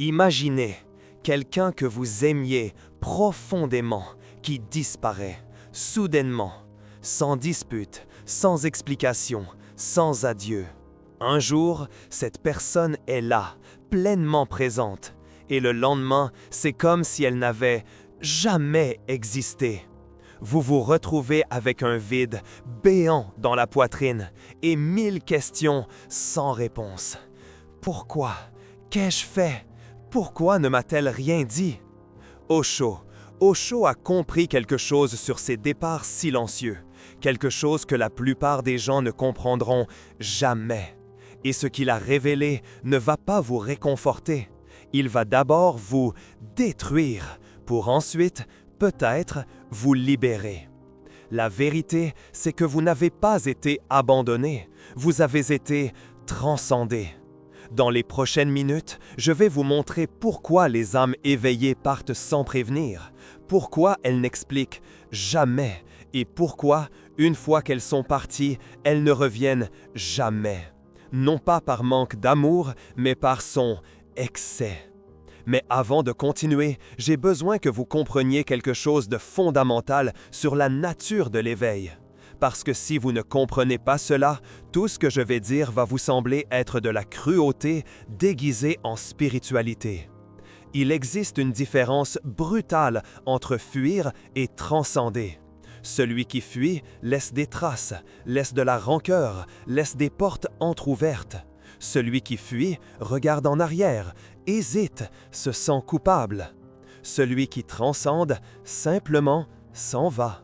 Imaginez quelqu'un que vous aimiez profondément qui disparaît, soudainement, sans dispute, sans explication, sans adieu. Un jour, cette personne est là, pleinement présente, et le lendemain, c'est comme si elle n'avait jamais existé. Vous vous retrouvez avec un vide béant dans la poitrine et 1000 questions sans réponse. Pourquoi? Qu'ai-je fait? Pourquoi ne m'a-t-elle rien dit? Osho a compris quelque chose sur ces départs silencieux, quelque chose que la plupart des gens ne comprendront jamais. Et ce qu'il a révélé ne va pas vous réconforter. Il va d'abord vous détruire, pour ensuite, peut-être, vous libérer. La vérité, c'est que vous n'avez pas été abandonné, vous avez été transcendé. Dans les prochaines minutes, je vais vous montrer pourquoi les âmes éveillées partent sans prévenir, pourquoi elles n'expliquent jamais et pourquoi, une fois qu'elles sont parties, elles ne reviennent jamais. Non pas par manque d'amour, mais par son excès. Mais avant de continuer, j'ai besoin que vous compreniez quelque chose de fondamental sur la nature de l'éveil. Parce que si vous ne comprenez pas cela, tout ce que je vais dire va vous sembler être de la cruauté déguisée en spiritualité. Il existe une différence brutale entre fuir et transcender. Celui qui fuit laisse des traces, laisse de la rancœur, laisse des portes entr'ouvertes. Celui qui fuit regarde en arrière, hésite, se sent coupable. Celui qui transcende simplement s'en va.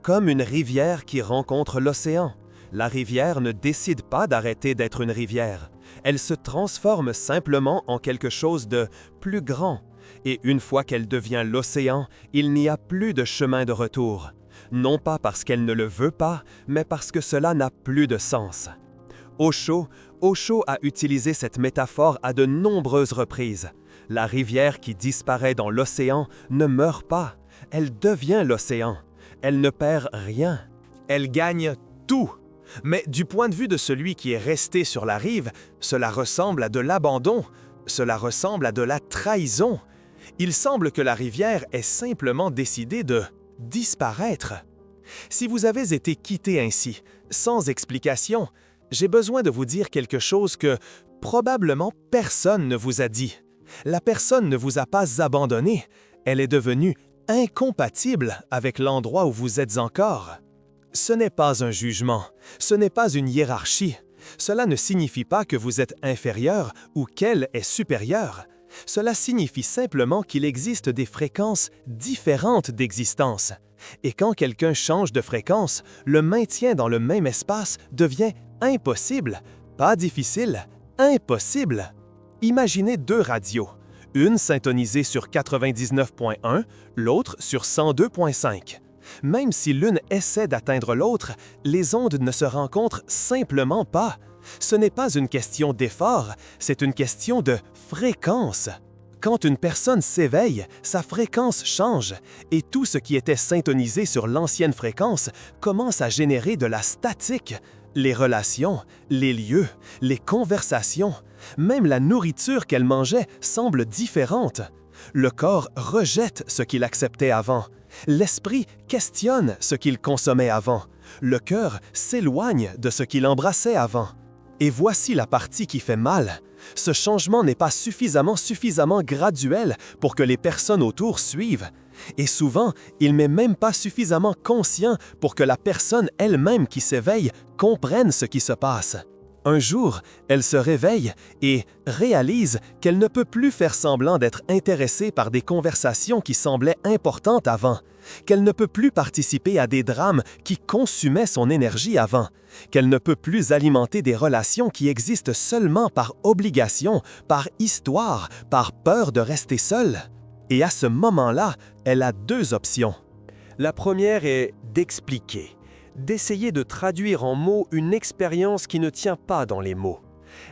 Comme une rivière qui rencontre l'océan. La rivière ne décide pas d'arrêter d'être une rivière. Elle se transforme simplement en quelque chose de plus grand. Et une fois qu'elle devient l'océan, il n'y a plus de chemin de retour. Non pas parce qu'elle ne le veut pas, mais parce que cela n'a plus de sens. Osho a utilisé cette métaphore à de nombreuses reprises. La rivière qui disparaît dans l'océan ne meurt pas, elle devient l'océan. Elle ne perd rien. Elle gagne tout. Mais du point de vue de celui qui est resté sur la rive, cela ressemble à de l'abandon, cela ressemble à de la trahison. Il semble que la rivière ait simplement décidé de disparaître. Si vous avez été quitté ainsi, sans explication, j'ai besoin de vous dire quelque chose que probablement personne ne vous a dit. La personne ne vous a pas abandonné, elle est devenue incompatible avec l'endroit où vous êtes encore. Ce n'est pas un jugement, ce n'est pas une hiérarchie. Cela ne signifie pas que vous êtes inférieur ou qu'elle est supérieure. Cela signifie simplement qu'il existe des fréquences différentes d'existence. Et quand quelqu'un change de fréquence, le maintien dans le même espace devient impossible, pas difficile, impossible. Imaginez deux radios. Une syntonisée sur 99.1, l'autre sur 102.5. Même si l'une essaie d'atteindre l'autre, les ondes ne se rencontrent simplement pas. Ce n'est pas une question d'effort, c'est une question de fréquence. Quand une personne s'éveille, sa fréquence change et tout ce qui était syntonisé sur l'ancienne fréquence commence à générer de la statique. Les relations, les lieux, les conversations, même la nourriture qu'elle mangeait semble différente. Le corps rejette ce qu'il acceptait avant. L'esprit questionne ce qu'il consommait avant. Le cœur s'éloigne de ce qu'il embrassait avant. Et voici la partie qui fait mal. Ce changement n'est pas suffisamment graduel pour que les personnes autour suivent. Et souvent, il n'est même pas suffisamment conscient pour que la personne elle-même qui s'éveille comprenne ce qui se passe. Un jour, elle se réveille et réalise qu'elle ne peut plus faire semblant d'être intéressée par des conversations qui semblaient importantes avant, qu'elle ne peut plus participer à des drames qui consumaient son énergie avant, qu'elle ne peut plus alimenter des relations qui existent seulement par obligation, par histoire, par peur de rester seule. Et à ce moment-là, elle a deux options. La première est d'expliquer, d'essayer de traduire en mots une expérience qui ne tient pas dans les mots,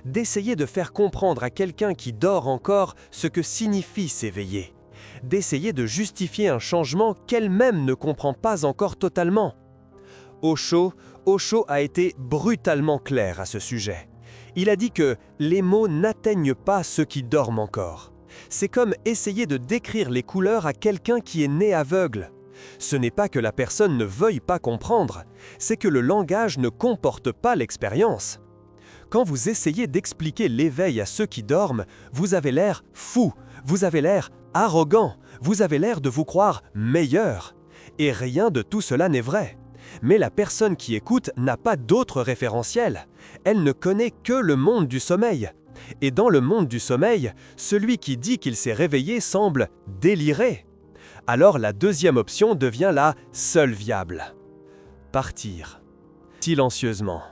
d'essayer de faire comprendre à quelqu'un qui dort encore ce que signifie s'éveiller, d'essayer de justifier un changement qu'elle-même ne comprend pas encore totalement. Osho a été brutalement clair à ce sujet. Il a dit que les mots n'atteignent pas ceux qui dorment encore. C'est comme essayer de décrire les couleurs à quelqu'un qui est né aveugle. Ce n'est pas que la personne ne veuille pas comprendre, c'est que le langage ne comporte pas l'expérience. Quand vous essayez d'expliquer l'éveil à ceux qui dorment, vous avez l'air fou, vous avez l'air arrogant, vous avez l'air de vous croire meilleur. Et rien de tout cela n'est vrai. Mais la personne qui écoute n'a pas d'autre référentiel. Elle ne connaît que le monde du sommeil. Et dans le monde du sommeil, celui qui dit qu'il s'est réveillé semble délirer. Alors la deuxième option devient la seule viable. Partir. Silencieusement.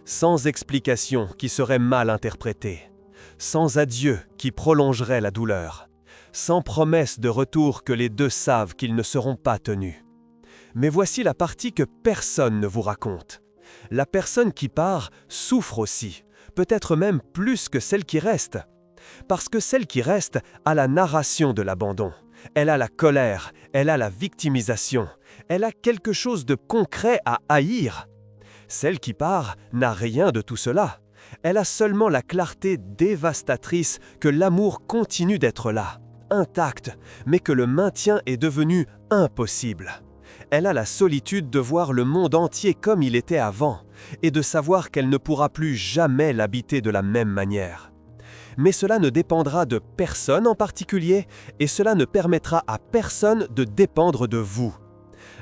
Sans explication qui serait mal interprétée. Sans adieu qui prolongerait la douleur. Sans promesse de retour que les deux savent qu'ils ne seront pas tenus. Mais voici la partie que personne ne vous raconte. La personne qui part souffre aussi, peut-être même plus que celle qui reste. Parce que celle qui reste a la narration de l'abandon. Elle a la colère, elle a la victimisation, elle a quelque chose de concret à haïr. Celle qui part n'a rien de tout cela. Elle a seulement la clarté dévastatrice que l'amour continue d'être là, intact, mais que le maintien est devenu impossible. Elle a la solitude de voir le monde entier comme il était avant, et de savoir qu'elle ne pourra plus jamais l'habiter de la même manière. Mais cela ne dépendra de personne en particulier, et cela ne permettra à personne de dépendre de vous.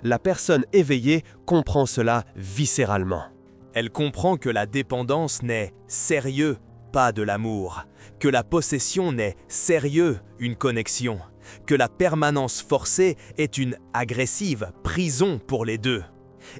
La personne éveillée comprend cela viscéralement. Elle comprend que la dépendance n'est sérieux, pas de l'amour, que la possession n'est sérieux, une connexion, que la permanence forcée est une agressive prison pour les deux.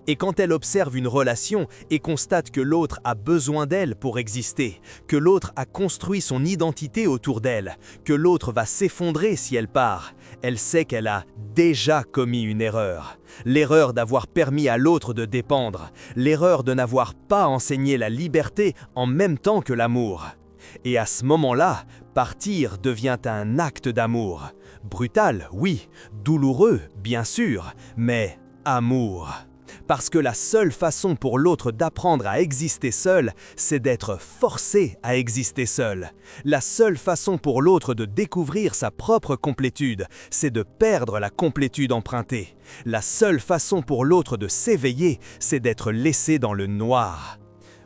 Et quand elle observe une relation et constate que l'autre a besoin d'elle pour exister, que l'autre a construit son identité autour d'elle, que l'autre va s'effondrer si elle part, elle sait qu'elle a déjà commis une erreur. L'erreur d'avoir permis à l'autre de dépendre, l'erreur de n'avoir pas enseigné la liberté en même temps que l'amour. Et à ce moment-là, partir devient un acte d'amour. Brutal, oui, douloureux, bien sûr, mais amour. Parce que la seule façon pour l'autre d'apprendre à exister seul, c'est d'être forcé à exister seul. La seule façon pour l'autre de découvrir sa propre complétude, c'est de perdre la complétude empruntée. La seule façon pour l'autre de s'éveiller, c'est d'être laissé dans le noir.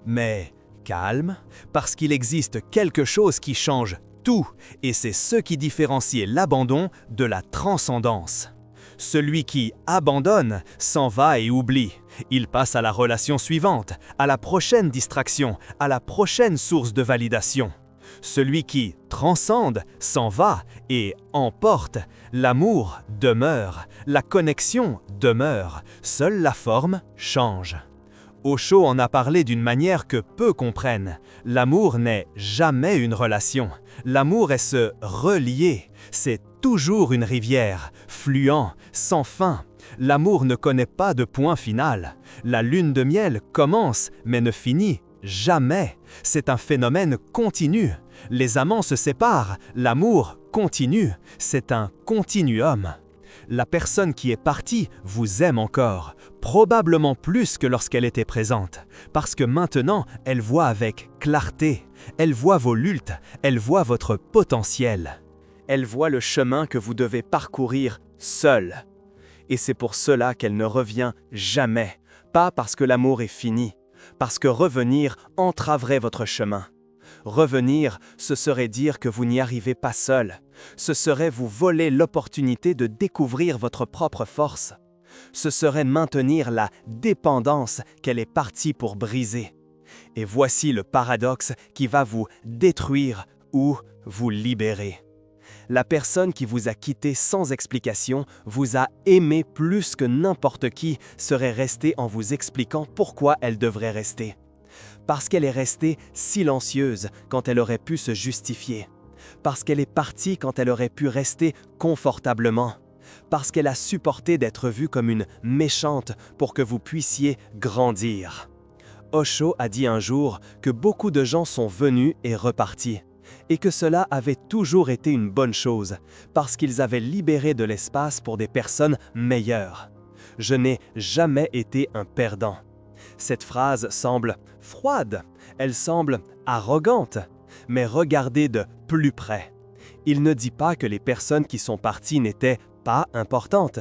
Mais calme, parce qu'il existe quelque chose qui change tout, et c'est ce qui différencie l'abandon de la transcendance. Celui qui abandonne s'en va et oublie. Il passe à la relation suivante, à la prochaine distraction, à la prochaine source de validation. Celui qui transcende s'en va et emporte. L'amour demeure, la connexion demeure, seule la forme change. Osho en a parlé d'une manière que peu comprennent. L'amour n'est jamais une relation. L'amour est se relier. C'est toujours une rivière, fluent, sans fin. L'amour ne connaît pas de point final. La lune de miel commence, mais ne finit jamais. C'est un phénomène continu. Les amants se séparent, l'amour continue. C'est un continuum. La personne qui est partie vous aime encore, probablement plus que lorsqu'elle était présente, parce que maintenant, elle voit avec clarté, elle voit vos luttes, elle voit votre potentiel. Elle voit le chemin que vous devez parcourir seul. Et c'est pour cela qu'elle ne revient jamais, pas parce que l'amour est fini, parce que revenir entraverait votre chemin. Revenir, ce serait dire que vous n'y arrivez pas seul. Ce serait vous voler l'opportunité de découvrir votre propre force. Ce serait maintenir la dépendance qu'elle est partie pour briser. Et voici le paradoxe qui va vous détruire ou vous libérer. La personne qui vous a quitté sans explication vous a aimé plus que n'importe qui serait restée en vous expliquant pourquoi elle devrait rester. Parce qu'elle est restée silencieuse quand elle aurait pu se justifier. Parce qu'elle est partie quand elle aurait pu rester confortablement. Parce qu'elle a supporté d'être vue comme une méchante pour que vous puissiez grandir. Osho a dit un jour que beaucoup de gens sont venus et repartis, et que cela avait toujours été une bonne chose, parce qu'ils avaient libéré de l'espace pour des personnes meilleures. Je n'ai jamais été un perdant. Cette phrase semble froide, elle semble arrogante, mais regardez de plus près. Il ne dit pas que les personnes qui sont parties n'étaient pas importantes.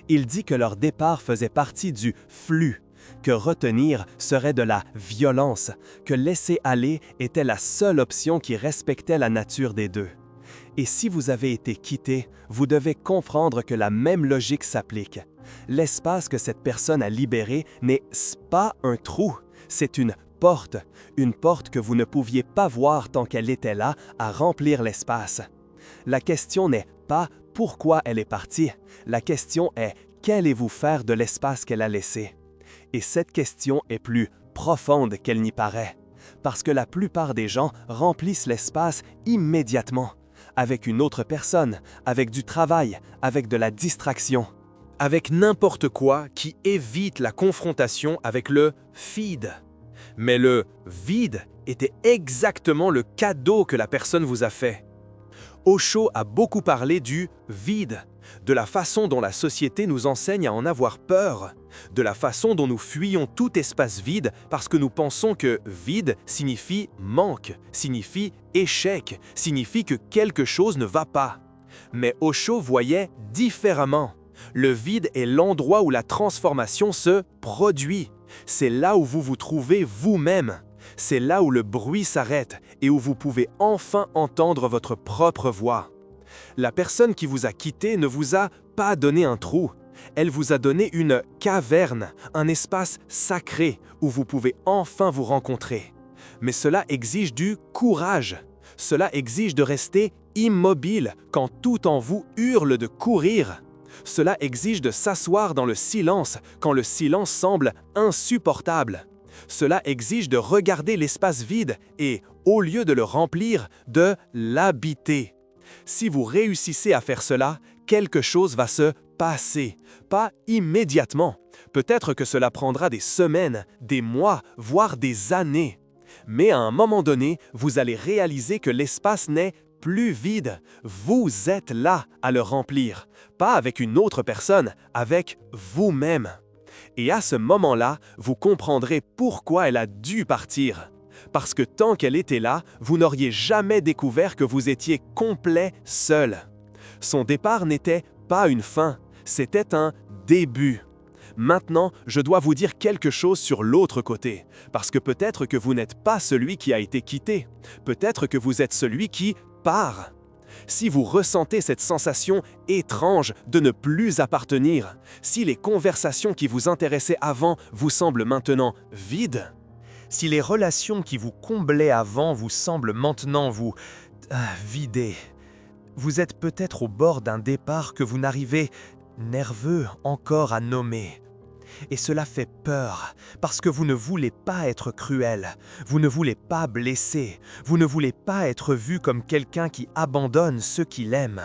Il dit que leur départ faisait partie du flux, que retenir serait de la violence, que laisser aller était la seule option qui respectait la nature des deux. Et si vous avez été quitté, vous devez comprendre que la même logique s'applique. L'espace que cette personne a libéré n'est pas un trou, c'est une porte que vous ne pouviez pas voir tant qu'elle était là à remplir l'espace. La question n'est pas pourquoi elle est partie, la question est qu'allez-vous faire de l'espace qu'elle a laissé? Et cette question est plus profonde qu'elle n'y paraît, parce que la plupart des gens remplissent l'espace immédiatement, avec une autre personne, avec du travail, avec de la distraction, avec n'importe quoi qui évite la confrontation avec le vide. Mais le vide était exactement le cadeau que la personne vous a fait. Osho a beaucoup parlé du vide, de la façon dont la société nous enseigne à en avoir peur, de la façon dont nous fuyons tout espace vide parce que nous pensons que vide signifie manque, signifie échec, signifie que quelque chose ne va pas. Mais Osho voyait différemment. Le vide est l'endroit où la transformation se produit. C'est là où vous vous trouvez vous-même. C'est là où le bruit s'arrête et où vous pouvez enfin entendre votre propre voix. La personne qui vous a quitté ne vous a pas donné un trou. Elle vous a donné une caverne, un espace sacré où vous pouvez enfin vous rencontrer. Mais cela exige du courage. Cela exige de rester immobile quand tout en vous hurle de courir. Cela exige de s'asseoir dans le silence quand le silence semble insupportable. Cela exige de regarder l'espace vide et, au lieu de le remplir, de l'habiter. Si vous réussissez à faire cela, quelque chose va se passer. Pas immédiatement. Peut-être que cela prendra des semaines, des mois, voire des années. Mais à un moment donné, vous allez réaliser que l'espace n'est plus vide. Vous êtes là à le remplir. Pas avec une autre personne, avec vous-même. Et à ce moment-là, vous comprendrez pourquoi elle a dû partir. Parce que tant qu'elle était là, vous n'auriez jamais découvert que vous étiez complet seul. Son départ n'était pas une fin, c'était un début. Maintenant, je dois vous dire quelque chose sur l'autre côté, parce que peut-être que vous n'êtes pas celui qui a été quitté, peut-être que vous êtes celui qui part. Si vous ressentez cette sensation étrange de ne plus appartenir, si les conversations qui vous intéressaient avant vous semblent maintenant vides, si les relations qui vous comblaient avant vous semblent maintenant vous vider, vous êtes peut-être au bord d'un départ que vous n'arrivez, nerveux encore, à nommer. Et cela fait peur, parce que vous ne voulez pas être cruel, vous ne voulez pas blesser, vous ne voulez pas être vu comme quelqu'un qui abandonne ceux qu'il aime.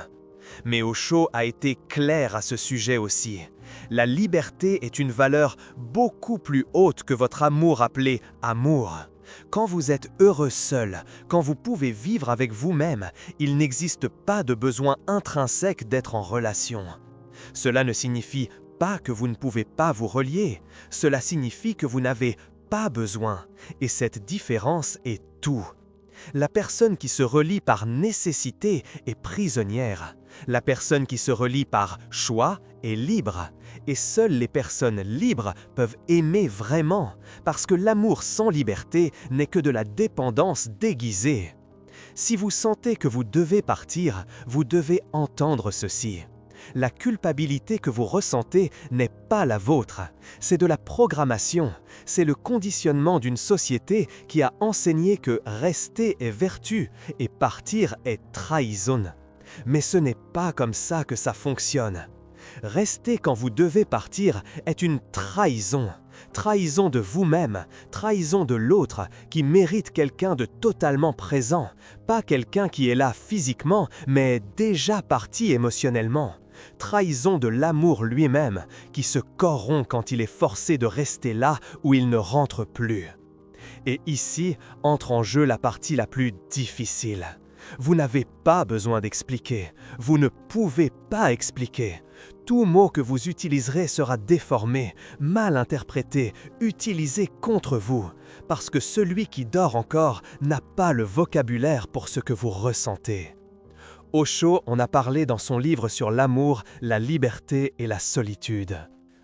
Mais Osho a été clair à ce sujet aussi. La liberté est une valeur beaucoup plus haute que votre amour appelé amour. Quand vous êtes heureux seul, quand vous pouvez vivre avec vous-même, il n'existe pas de besoin intrinsèque d'être en relation. Cela ne signifie pas que vous ne pouvez pas vous relier, cela signifie que vous n'avez pas besoin, et cette différence est tout. La personne qui se relie par nécessité est prisonnière. La personne qui se relie par choix est libre. Et seules les personnes libres peuvent aimer vraiment, parce que l'amour sans liberté n'est que de la dépendance déguisée. Si vous sentez que vous devez partir, vous devez entendre ceci. La culpabilité que vous ressentez n'est pas la vôtre, c'est de la programmation, c'est le conditionnement d'une société qui a enseigné que rester est vertu et partir est trahison. Mais ce n'est pas comme ça que ça fonctionne. Rester quand vous devez partir est une trahison. Trahison de vous-même, trahison de l'autre qui mérite quelqu'un de totalement présent, pas quelqu'un qui est là physiquement mais déjà parti émotionnellement. Trahison de l'amour lui-même qui se corrompt quand il est forcé de rester là où il ne rentre plus. Et ici entre en jeu la partie la plus difficile. Vous n'avez pas besoin d'expliquer, vous ne pouvez pas expliquer. Tout mot que vous utiliserez sera déformé, mal interprété, utilisé contre vous, parce que celui qui dort encore n'a pas le vocabulaire pour ce que vous ressentez. Osho en a parlé dans son livre sur l'amour, la liberté et la solitude.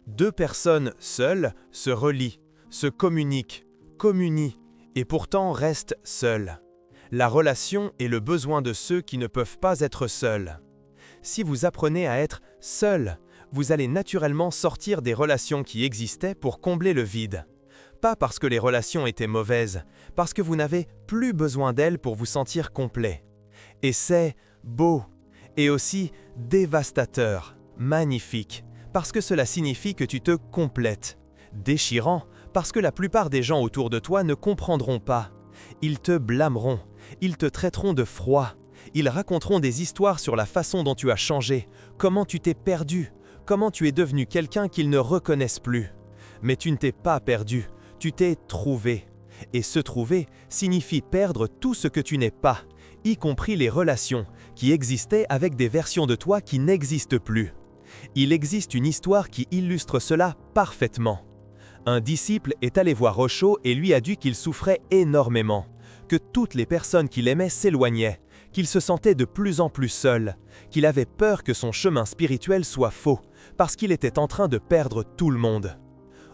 Deux personnes seules se relient, se communiquent, communient, et pourtant restent seules. La relation est le besoin de ceux qui ne peuvent pas être seuls. Si vous apprenez à être seul, vous allez naturellement sortir des relations qui existaient pour combler le vide. Pas parce que les relations étaient mauvaises, parce que vous n'avez plus besoin d'elles pour vous sentir complet. Et c'est beau, et aussi dévastateur, magnifique, parce que cela signifie que tu te complètes. Déchirant, parce que la plupart des gens autour de toi ne comprendront pas. Ils te blâmeront, ils te traiteront de froid, ils raconteront des histoires sur la façon dont tu as changé, comment tu t'es perdu, comment tu es devenu quelqu'un qu'ils ne reconnaissent plus. Mais tu ne t'es pas perdu, tu t'es trouvé. Et se trouver signifie perdre tout ce que tu n'es pas, y compris les relations, qui existaient avec des versions de toi qui n'existent plus. Il existe une histoire qui illustre cela parfaitement. Un disciple est allé voir Osho et lui a dit qu'il souffrait énormément, que toutes les personnes qu'il aimait s'éloignaient, qu'il se sentait de plus en plus seul, qu'il avait peur que son chemin spirituel soit faux, parce qu'il était en train de perdre tout le monde.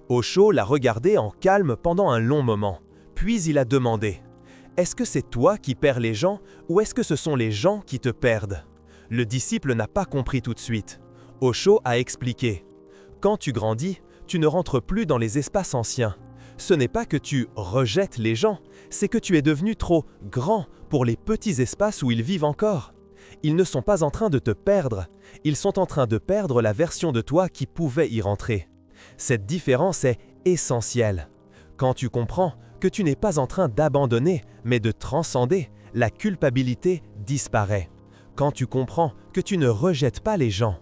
Osho l'a regardé en calme pendant un long moment, puis il a demandé « Est-ce que c'est toi qui perds les gens ou est-ce que ce sont les gens qui te perdent ?» Le disciple n'a pas compris tout de suite. Osho a expliqué « Quand tu grandis, tu ne rentres plus dans les espaces anciens. Ce n'est pas que tu rejettes les gens, c'est que tu es devenu trop grand pour les petits espaces où ils vivent encore. Ils ne sont pas en train de te perdre, ils sont en train de perdre la version de toi qui pouvait y rentrer. Cette différence est essentielle. Quand tu comprends que tu n'es pas en train d'abandonner, mais de transcender, la culpabilité disparaît. Quand tu comprends que tu ne rejettes pas les gens,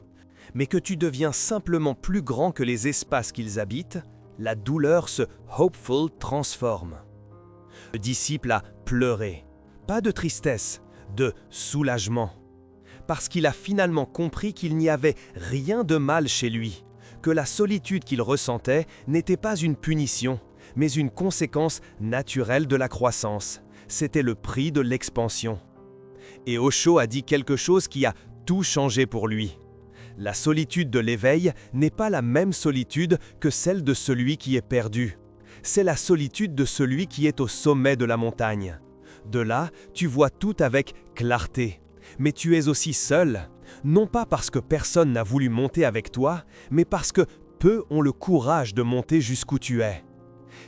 mais que tu deviens simplement plus grand que les espaces qu'ils habitent, la douleur se hopeful transforme. Le disciple a pleuré, pas de tristesse, de soulagement, parce qu'il a finalement compris qu'il n'y avait rien de mal chez lui, que la solitude qu'il ressentait n'était pas une punition, mais une conséquence naturelle de la croissance. C'était le prix de l'expansion. Et Osho a dit quelque chose qui a tout changé pour lui. La solitude de l'éveil n'est pas la même solitude que celle de celui qui est perdu. C'est la solitude de celui qui est au sommet de la montagne. De là, tu vois tout avec clarté. Mais tu es aussi seul, non pas parce que personne n'a voulu monter avec toi, mais parce que peu ont le courage de monter jusqu'où tu es.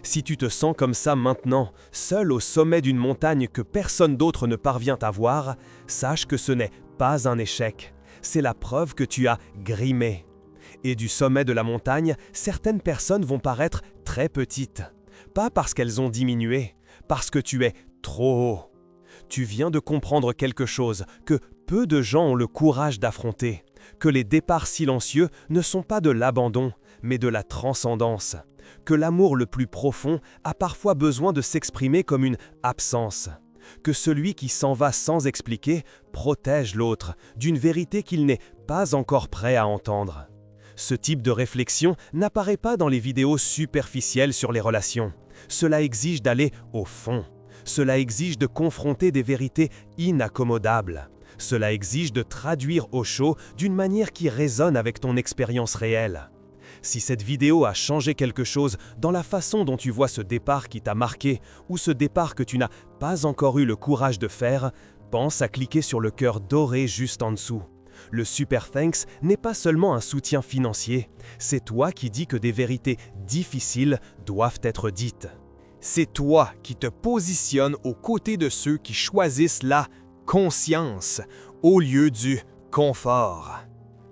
Si tu te sens comme ça maintenant, seul au sommet d'une montagne que personne d'autre ne parvient à voir, sache que ce n'est pas un échec. C'est la preuve que tu as grimé. Et du sommet de la montagne, certaines personnes vont paraître très petites. Pas parce qu'elles ont diminué, parce que tu es trop haut. Tu viens de comprendre quelque chose que peu de gens ont le courage d'affronter, que les départs silencieux ne sont pas de l'abandon, mais de la transcendance, que l'amour le plus profond a parfois besoin de s'exprimer comme une absence, que celui qui s'en va sans expliquer protège l'autre d'une vérité qu'il n'est pas encore prêt à entendre. Ce type de réflexion n'apparaît pas dans les vidéos superficielles sur les relations. Cela exige d'aller au fond. Cela exige de confronter des vérités inaccommodables. Cela exige de traduire Osho d'une manière qui résonne avec ton expérience réelle. Si cette vidéo a changé quelque chose dans la façon dont tu vois ce départ qui t'a marqué ou ce départ que tu n'as pas encore eu le courage de faire, pense à cliquer sur le cœur doré juste en dessous. Le Super Thanks n'est pas seulement un soutien financier, c'est toi qui dis que des vérités difficiles doivent être dites. C'est toi qui te positionnes aux côtés de ceux qui choisissent la conscience au lieu du confort.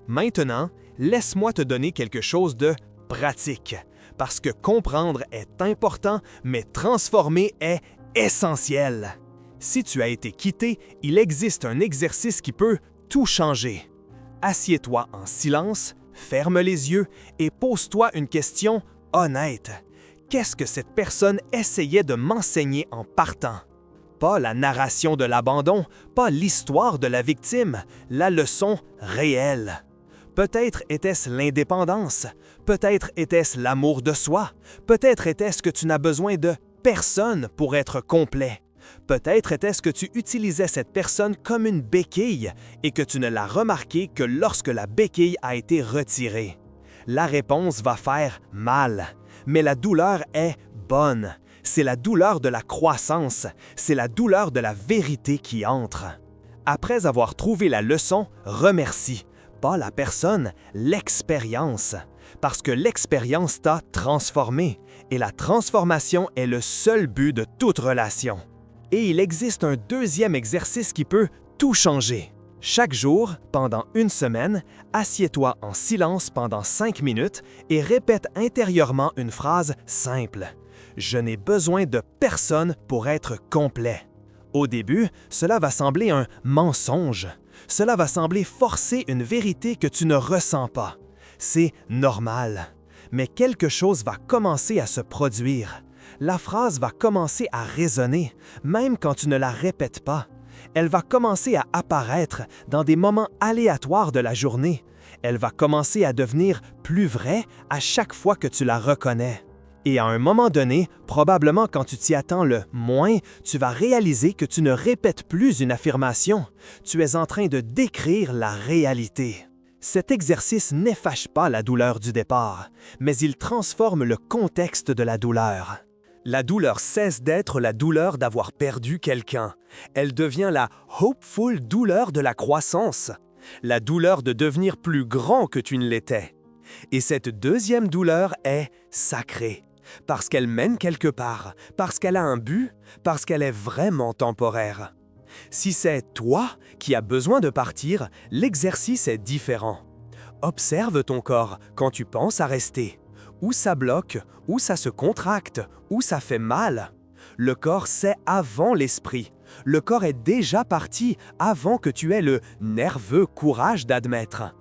Maintenant, laisse-moi te donner quelque chose de pratique, parce que comprendre est important, mais transformer est essentiel. Si tu as été quitté, il existe un exercice qui peut tout changer. Assieds-toi en silence, ferme les yeux et pose-toi une question honnête. Qu'est-ce que cette personne essayait de m'enseigner en partant? Pas la narration de l'abandon, pas l'histoire de la victime, la leçon réelle. Peut-être était-ce l'indépendance, peut-être était-ce l'amour de soi, peut-être était-ce que tu n'as besoin de personne pour être complet. Peut-être était-ce que tu utilisais cette personne comme une béquille et que tu ne l'as remarqué que lorsque la béquille a été retirée. La réponse va faire mal, mais la douleur est bonne. C'est la douleur de la croissance, c'est la douleur de la vérité qui entre. Après avoir trouvé la leçon, remercie, pas la personne, l'expérience. Parce que l'expérience t'a transformé, et la transformation est le seul but de toute relation. Et il existe un deuxième exercice qui peut tout changer. Chaque jour, pendant une semaine, assieds-toi en silence pendant 5 minutes et répète intérieurement une phrase simple. « Je n'ai besoin de personne pour être complet ». Au début, cela va sembler un mensonge. Cela va sembler forcer une vérité que tu ne ressens pas. C'est normal. Mais quelque chose va commencer à se produire. La phrase va commencer à résonner, même quand tu ne la répètes pas. Elle va commencer à apparaître dans des moments aléatoires de la journée. Elle va commencer à devenir plus vraie à chaque fois que tu la reconnais. Et à un moment donné, probablement quand tu t'y attends le moins, tu vas réaliser que tu ne répètes plus une affirmation. Tu es en train de décrire la réalité. Cet exercice n'efface pas la douleur du départ, mais il transforme le contexte de la douleur. La douleur cesse d'être la douleur d'avoir perdu quelqu'un. Elle devient la hopeful douleur de la croissance, la douleur de devenir plus grand que tu ne l'étais. Et cette deuxième douleur est sacrée, parce qu'elle mène quelque part, parce qu'elle a un but, parce qu'elle est vraiment temporaire. Si c'est toi qui as besoin de partir, l'exercice est différent. Observe ton corps quand tu penses à rester. Où ça bloque, où ça se contracte, où ça fait mal. Le corps sait avant l'esprit. Le corps est déjà parti avant que tu aies le nerveux courage d'admettre.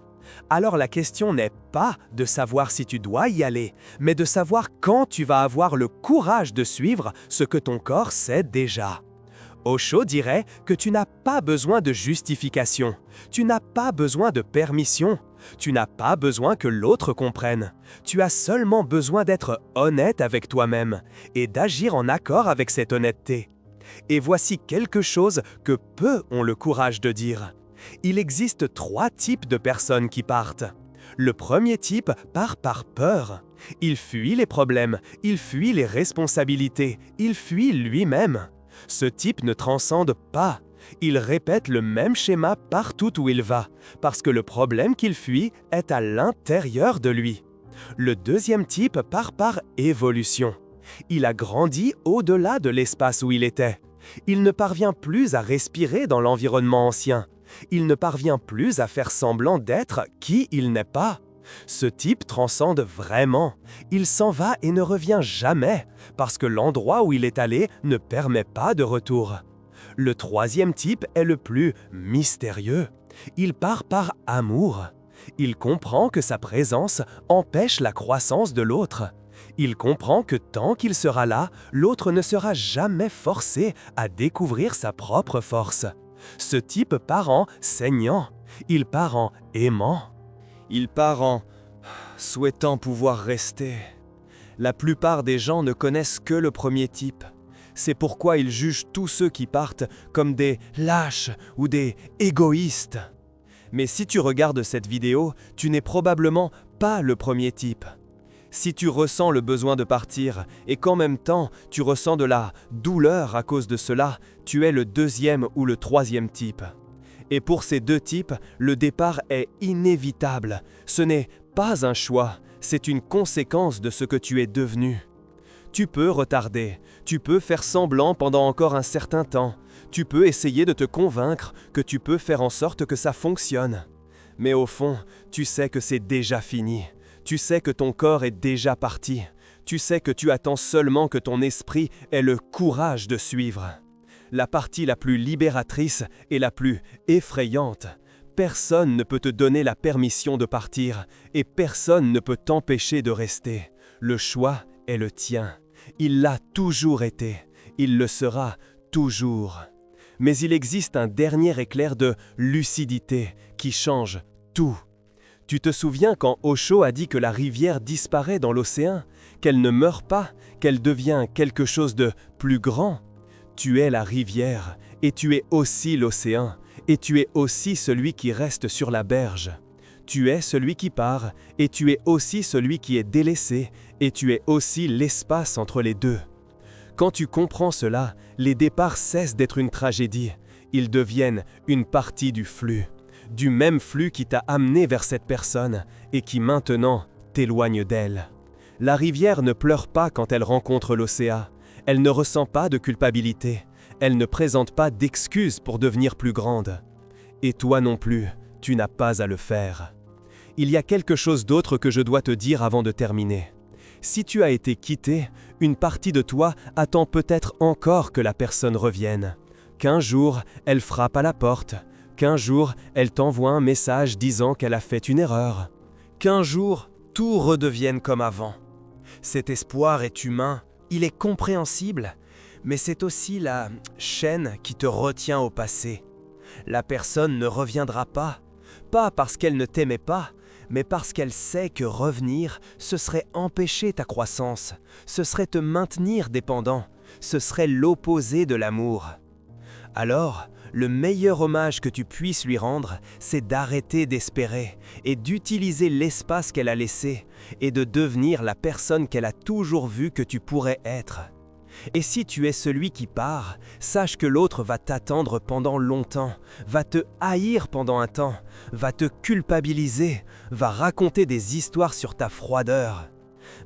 Alors la question n'est pas de savoir si tu dois y aller, mais de savoir quand tu vas avoir le courage de suivre ce que ton corps sait déjà. Osho dirait que tu n'as pas besoin de justification, tu n'as pas besoin de permission, tu n'as pas besoin que l'autre comprenne. Tu as seulement besoin d'être honnête avec toi-même et d'agir en accord avec cette honnêteté. Et voici quelque chose que peu ont le courage de dire. Il existe 3 types de personnes qui partent. Le premier type part par peur. Il fuit les problèmes, il fuit les responsabilités, il fuit lui-même. Ce type ne transcende pas. Il répète le même schéma partout où il va, parce que le problème qu'il fuit est à l'intérieur de lui. Le deuxième type part par évolution. Il a grandi au-delà de l'espace où il était. Il ne parvient plus à respirer dans l'environnement ancien. Il ne parvient plus à faire semblant d'être qui il n'est pas. Ce type transcende vraiment. Il s'en va et ne revient jamais, parce que l'endroit où il est allé ne permet pas de retour. Le troisième type est le plus mystérieux. Il part par amour. Il comprend que sa présence empêche la croissance de l'autre. Il comprend que tant qu'il sera là, l'autre ne sera jamais forcé à découvrir sa propre force. Ce type part en saignant. Il part en aimant. Il part en souhaitant pouvoir rester. La plupart des gens ne connaissent que le premier type. C'est pourquoi ils jugent tous ceux qui partent comme des lâches ou des égoïstes. Mais si tu regardes cette vidéo, tu n'es probablement pas le premier type. Si tu ressens le besoin de partir et qu'en même temps tu ressens de la douleur à cause de cela, tu es le deuxième ou le troisième type. Et pour ces 2 types, le départ est inévitable. Ce n'est pas un choix, c'est une conséquence de ce que tu es devenu. Tu peux retarder, tu peux faire semblant pendant encore un certain temps, tu peux essayer de te convaincre que tu peux faire en sorte que ça fonctionne. Mais au fond, tu sais que c'est déjà fini. Tu sais que ton corps est déjà parti. Tu sais que tu attends seulement que ton esprit ait le courage de suivre. La partie la plus libératrice et la plus effrayante. Personne ne peut te donner la permission de partir et personne ne peut t'empêcher de rester. Le choix est le tien. Il l'a toujours été. Il le sera toujours. Mais il existe un dernier éclair de lucidité qui change tout. Tu te souviens quand Osho a dit que la rivière disparaît dans l'océan, qu'elle ne meurt pas, qu'elle devient quelque chose de plus grand? Tu es la rivière, et tu es aussi l'océan, et tu es aussi celui qui reste sur la berge. Tu es celui qui part, et tu es aussi celui qui est délaissé, et tu es aussi l'espace entre les deux. Quand tu comprends cela, les départs cessent d'être une tragédie. Ils deviennent une partie du flux, du même flux qui t'a amené vers cette personne et qui maintenant t'éloigne d'elle. La rivière ne pleure pas quand elle rencontre l'océan. Elle ne ressent pas de culpabilité. Elle ne présente pas d'excuses pour devenir plus grande. Et toi non plus, tu n'as pas à le faire. Il y a quelque chose d'autre que je dois te dire avant de terminer. Si tu as été quitté, une partie de toi attend peut-être encore que la personne revienne. Qu'un jour, elle frappe à la porte. Qu'un jour, elle t'envoie un message disant qu'elle a fait une erreur. Qu'un jour, tout redevienne comme avant. Cet espoir est humain, il est compréhensible, mais c'est aussi la chaîne qui te retient au passé. La personne ne reviendra pas parce qu'elle ne t'aimait pas, mais parce qu'elle sait que revenir, ce serait empêcher ta croissance, ce serait te maintenir dépendant, ce serait l'opposé de l'amour. Alors, le meilleur hommage que tu puisses lui rendre, c'est d'arrêter d'espérer et d'utiliser l'espace qu'elle a laissé et de devenir la personne qu'elle a toujours vue que tu pourrais être. Et si tu es celui qui part, sache que l'autre va t'attendre pendant longtemps, va te haïr pendant un temps, va te culpabiliser, va raconter des histoires sur ta froideur.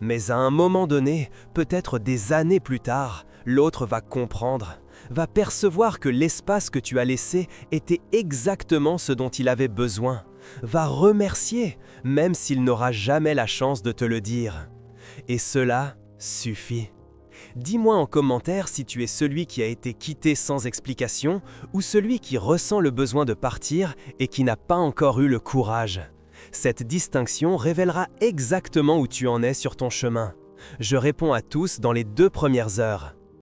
Mais à un moment donné, peut-être des années plus tard, l'autre va comprendre, va percevoir que l'espace que tu as laissé était exactement ce dont il avait besoin, va remercier, même s'il n'aura jamais la chance de te le dire. Et cela suffit. Dis-moi en commentaire si tu es celui qui a été quitté sans explication ou celui qui ressent le besoin de partir et qui n'a pas encore eu le courage. Cette distinction révélera exactement où tu en es sur ton chemin. Je réponds à tous dans les 2 premières heures.